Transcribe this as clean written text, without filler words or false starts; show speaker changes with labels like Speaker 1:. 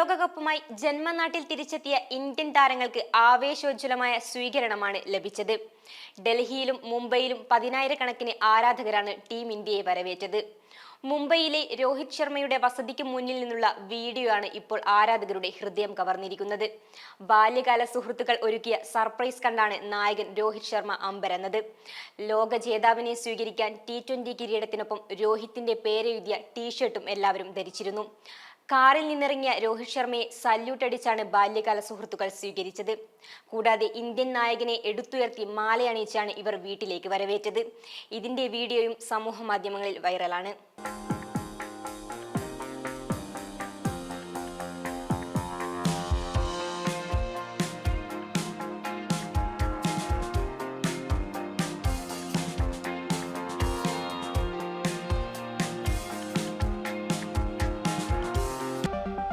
Speaker 1: ലോകകപ്പുമായി ജന്മനാട്ടിൽ തിരിച്ചെത്തിയ ഇന്ത്യൻ താരങ്ങൾക്ക് ആവേശോജ്വലമായ സ്വീകരണമാണ് ലഭിച്ചത്. ഡൽഹിയിലും മുംബൈയിലും പതിനായിരക്കണക്കിന് ആരാധകരാണ് ടീം ഇന്ത്യയെ വരവേറ്റത്. മുംബൈയിലെ രോഹിത് ശർമ്മയുടെ വസതിക്ക് മുന്നിൽ നിന്നുള്ള വീഡിയോ ആണ് ഇപ്പോൾ ആരാധകരുടെ ഹൃദയം കവർന്നിരിക്കുന്നത്. ബാല്യകാല സുഹൃത്തുക്കൾ ഒരുക്കിയ സർപ്രൈസ് കണ്ടാണ് നായകൻ രോഹിത് ശർമ്മ അമ്പരന്നത്. ലോക ജേതാവിനെ സ്വീകരിക്കാൻ T20 കിരീടത്തിനൊപ്പം രോഹിത്തിന്റെ പേരെഴുതിയ ടീഷർട്ടും എല്ലാവരും ധരിച്ചിരുന്നു. കാറിൽ നിന്നിറങ്ങിയ രോഹിത് ശർമ്മയെ സല്യൂട്ട് അടിച്ചാണ് ബാല്യകാല സുഹൃത്തുക്കൾ സ്വീകരിച്ചത്. കൂടാതെ ഇന്ത്യൻ നായകനെ എടുത്തുയർത്തി മാലയണിയിച്ചാണ് ഇവർ വീട്ടിലേക്ക് വരവേറ്റത്. ഇതിന്റെ വീഡിയോയും സമൂഹ മാധ്യമങ്ങളിൽ വൈറലാണ്.